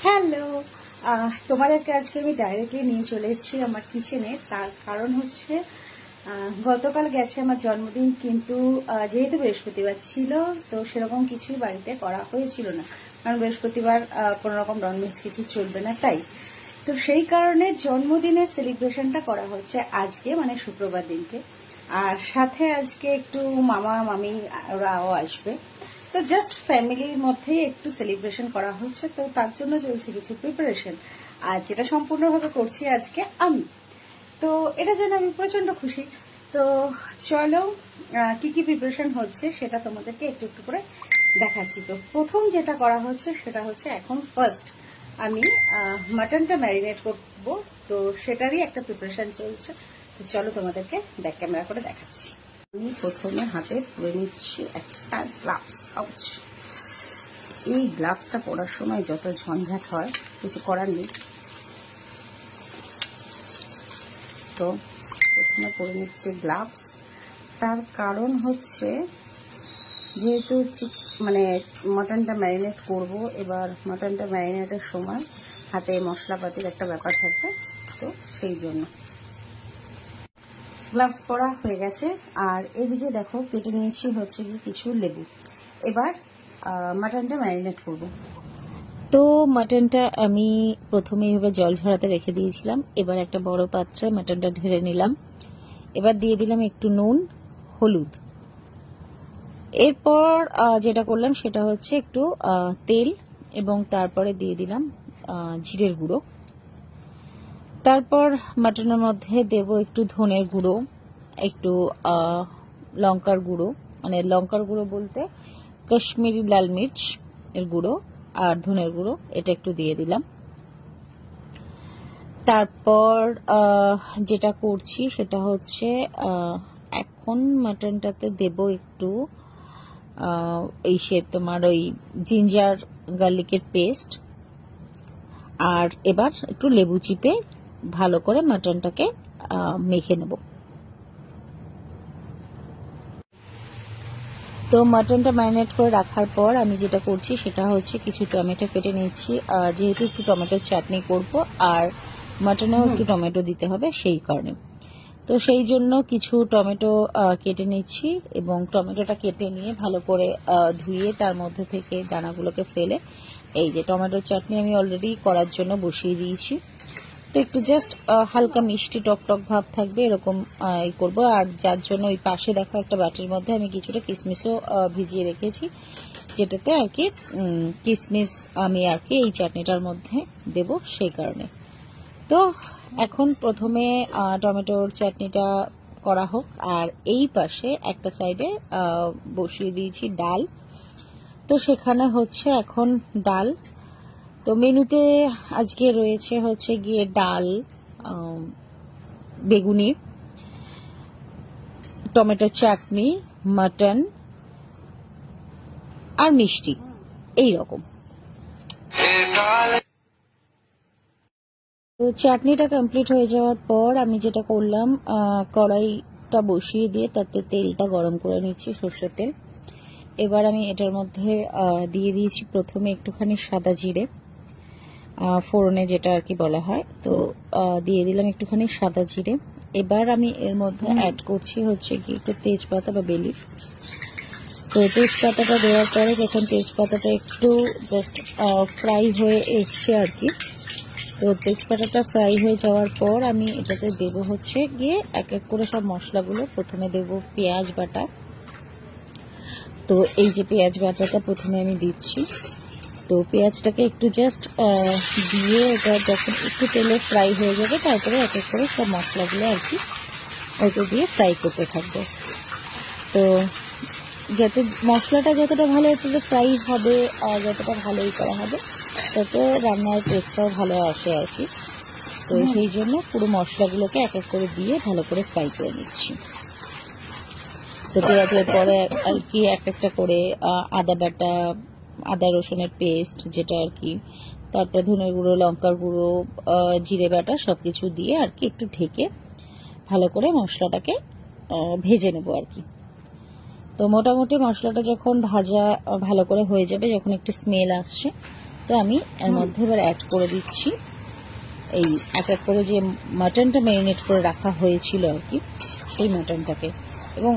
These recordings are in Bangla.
হ্যালো, তোমাদেরকে আজকে আমি ডাইরেক্টলি নিয়ে চলে এসেছি আমার কিচেনে। তার কারণ হচ্ছে গতকাল গেছে আমার জন্মদিন, কিন্তু যেহেতু বৃহস্পতিবার ছিল তো সেরকম কিছুই বাড়িতে করা হয়েছিল না, কারণ বৃহস্পতিবার কোনো রকম ননভেজ কিছু চলবে না। তাই তো সেই কারণে জন্মদিনের সেলিব্রেশনটা করা হচ্ছে আজকে, মানে শুক্রবার দিনকে। আর সাথে আজকে একটু মামা মামি ওরাও আসবে, তো জাস্ট ফ্যামিলির মধ্যেই একটু সেলিব্রেশন করা হচ্ছে। তো তার জন্য চলছে কিছু প্রিপারেশন, আর যেটা সম্পূর্ণভাবে করছি আজকে আমি। তো এটার জন্য আমি প্রচন্ড খুশি। তো চলো কি কি প্রিপারেশন হচ্ছে সেটা তোমাদেরকে একটু একটু করে দেখাচ্ছি। তো প্রথম যেটা করা হচ্ছে সেটা হচ্ছে এখন ফার্স্ট আমি মাটনটা ম্যারিনেট করব, তো সেটারই একটা প্রিপারেশন চলছে। তো চলো তোমাদেরকে ব্যাক ক্যামেরা করে দেখাচ্ছি। আমি প্রথমে হাতে পরে নিচ্ছি একটা গ্লাভস। এই গ্লাভসটা পরার সময় যত ঝঞ্ঝাট হয় কিছু করার নেই। তো প্রথমে পরে নিচ্ছি গ্লাভস। তার কারণ হচ্ছে যেহেতু মানে মাটনটা ম্যারিনেট করব, এবার মাটনটা ম্যারিনেটের সময় হাতে মশলাপাতির একটা ব্যাপার থাকবে, তো সেই জন্য গ্লাভস পরা হয়ে গেছে। আর এদিকে দেখো কেটে নিয়েছি হচ্ছে কি কিছু লেবু। এবার মাটনটা ম্যারিনেট করব। তো মাটনটা আমি প্রথমে এইভাবে জল ঝরাতে রেখে দিয়েছিলাম। এবার একটা বড় পাত্রে মাটনটা ঢেলে নিলাম। এবার দিয়ে দিলাম একটু নুন, হলুদ। এরপর যেটা করলাম সেটা হচ্ছে একটু তেল, এবং তারপরে দিয়ে দিলাম জিরের গুঁড়ো। তারপর মাটনের মধ্যে দেব একটু ধনের গুঁড়ো, একটু লঙ্কার গুঁড়ো, মানে লঙ্কার গুঁড়ো বলতে কাশ্মীরি লাল মির্চ এর গুঁড়ো, আর ধনের গুঁড়ো, এটা একটু দিয়ে দিলাম। তারপর যেটা করছি সেটা হচ্ছে এখন মাটনটাতে দেব একটু তোমার ওই জিঞ্জার গার্লিকের পেস্ট, আর এবার একটু লেবু চিপে ভালো করে মাটনটাকে মেখে নেব। তো মাটনটা ম্যারিনেট করে রাখার পর আমি যেটা করছি সেটা হচ্ছে কিছু টমেটো কেটে নিচ্ছি, যেহেতু একটু টমেটোর চাটনি করব আর মাটনেও একটু টমেটো দিতে হবে সেই কারণে। তো সেই জন্য কিছু টমেটো কেটে নিচ্ছি, এবং টমেটোটা কেটে নিয়ে ভালো করে ধুয়ে তার মধ্যে থেকে দানাগুলোকে ফেলে এই যে টমেটোর চাটনি আমি অলরেডি করার জন্য বসিয়ে দিয়েছি। তো একটু জাস্ট হালকা মিষ্টি টক টক ভাব থাকবে এরকম এই করবো। আর যার জন্য ওই পাশে দেখা একটা বাটির মধ্যে আমি কিছুটা কিশমিশও ভিজিয়ে রেখেছি, যেটাতে আর কি কিশমিশ আমি আর কি এই চাটনিটার মধ্যে দেব সেই কারণে। তো এখন প্রথমে টমেটোর চাটনিটা করা হোক, আর এই পাশে একটা সাইডে বসিয়ে দিয়েছি ডাল। তো সেখানে হচ্ছে এখন ডাল, তো মেনুতে আজকে রয়েছে হচ্ছে গিয়ে ডাল, বেগুনি, টমেটো চাটনি, মাটন আর মিষ্টি, এই রকম। তো চাটনিটা কমপ্লিট হয়ে যাওয়ার পর আমি যেটা করলাম, কড়াইটা বসিয়ে দিয়ে তাতে তেলটা গরম করে নিচ্ছি, সর্ষের তেল। এবার আমি এটার মধ্যে দিয়ে দিয়েছি প্রথমে একটুখানি সাদা জিরে, ফোড়নে যেটা আর কি বলা হয়। তো দিয়ে দিলাম একটুখানি সাদা জিরে। এবার আমি এর মধ্যে অ্যাড করছি হচ্ছে কি একটু তেজপাতা বা বেলিফ। তো তেজপাতাটা দেওয়ার পরে যখন তেজপাতাটা একটু জাস্ট ফ্রাই হয়ে এসছে আর কি, তো তেজপাতাটা ফ্রাই হয়ে যাওয়ার পর আমি এটাতে দেব হচ্ছে গিয়ে এক এক করে সব মশলাগুলো। প্রথমে দেব পেঁয়াজ বাটা। তো এই যে পেঁয়াজ বাটাটা প্রথমে আমি দিচ্ছি। তো পেঁয়াজটাকে একটু জাস্ট দিয়ে এটা যখন একটু তেলে ফ্রাই হয়ে যাবে তারপরে এক এক করে সব মশলাগুলো আর কি ওটা দিয়ে ফ্রাই করতে থাকবো। তো যাতে মশলাটা যতটা ভালো তত ফ্রাই হবে, যতটা ভালোই করা হবে তত রান্নার টেস্টটাও ভালো আসে আর কি। তো সেই জন্য পুরো মশলাগুলোকে এক এক করে দিয়ে ভালো করে ফ্রাই করে নিচ্ছি। তো পেঁয়াজের পরে আর কি এক একটা করে আদা বাটা, আদা রসুনের পেস্ট যেটা আর কি, তারপরে ধনের গুঁড়ো, লঙ্কার গুঁড়ো, জিরে বাটা সবকিছু দিয়ে আর কি একটু ঢেকে ভালো করে মশলাটাকে ভেজে নেব আর কি। তো মোটামুটি মশলাটা যখন ভাজা ভালো করে হয়ে যাবে, যখন একটু স্মেল আসছে, তো আমি এর মধ্যে এবার অ্যাড করে দিচ্ছি এই এক এক করে যে মাটনটা ম্যারিনেট করে রাখা হয়েছিল আর কি, সেই মাটনটাকে। এবং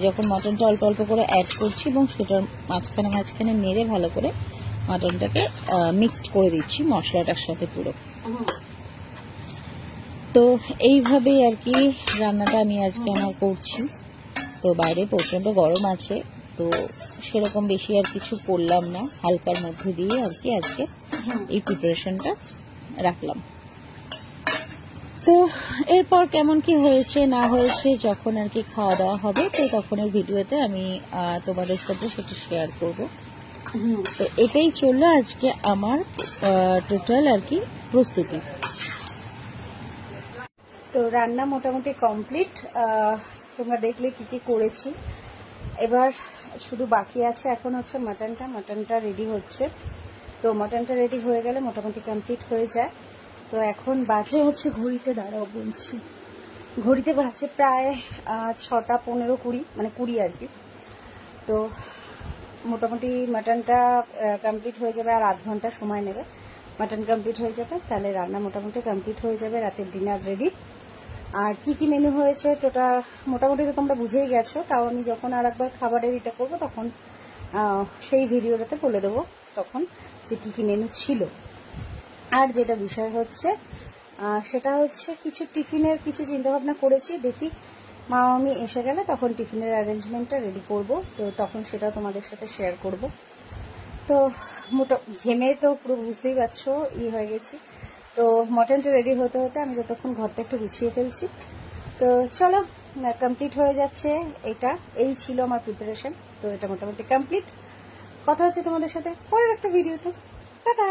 যখন মাটনটা অল্প অল্প করে অ্যাড করছি এবং সেটার মাঝখানে মাঝখানে নেড়ে ভালো করে মাটনটাকে মিক্সড করে দিচ্ছি মশলাটার সাথে পুরো। তো এইভাবেই আর কি রান্নাটা আমি আজকে আমার করছি। তো বাইরে প্রচণ্ড গরম আছে, তো সেরকম বেশি আর কিছু করলাম না, হালকার মধ্যে দিয়ে আর কি আজকে এই প্রিপারেশনটা রাখলাম। তো এরপর কেমন কি হয়েছে না হয়েছে যখন আর কি খাওয়া দাওয়া হবে, তো তখনের ভিডিওতে আমি তোমাদের সাথে সেটা শেয়ার করব। তো এটাই চললো আজকে আমার টোটাল আর কি প্রস্তুতি। তো রান্না মোটামুটি কমপ্লিট, তোমরা দেখলে কি কি করেছি। এবার শুধু বাকি আছে এখন হচ্ছে মাটনটা রেডি হচ্ছে। তো মাটনটা রেডি হয়ে গেলে মোটামুটি কমপ্লিট হয়ে যায়। তো এখন বাজে হচ্ছে ঘড়িতে দাঁড়াও বলছি, ঘড়িতে বাজে প্রায় 6টা 15-20 মানে 20 আর কি। তো মোটামুটি মাটনটা কমপ্লিট হয়ে যাবে, আর আধ ঘন্টা সময় নেবে। মাটন কমপ্লিট হয়ে যাবে, তাহলে রান্না মোটামুটি কমপ্লিট হয়ে যাবে, রাতের ডিনার রেডি। আর কি কি মেনু হয়েছে মোটামুটি তো তোমরা বুঝেই গেছো, তাও আমি যখন আর একবার খাবারের এটা করবো তখন সেই ভিডিওটাতে বলে দেবো তখন যে কি কি মেনু ছিল। আর যেটা বিষয় হচ্ছে সেটা হচ্ছে কিছু টিফিনের কিছু চিন্তাভাবনা করেছি, দেখি মা আমি এসে গেলে তখন টিফিনের অ্যারেঞ্জমেন্টটা রেডি করব, তো তখন সেটা তোমাদের সাথে শেয়ার করব। তো ঘেমে তো পুরো বুঝতেই পারছো হয়ে গেছি। তো মটনটা রেডি হতে হতে আমি যতক্ষণ ঘরটা একটু গুছিয়ে ফেলছি। তো চলো, কমপ্লিট হয়ে যাচ্ছে। এই ছিল আমার প্রিপারেশন। তো এটা মোটামুটি কমপ্লিট। কথা হচ্ছে তোমাদের সাথে পরের একটা ভিডিওতে। টাটা।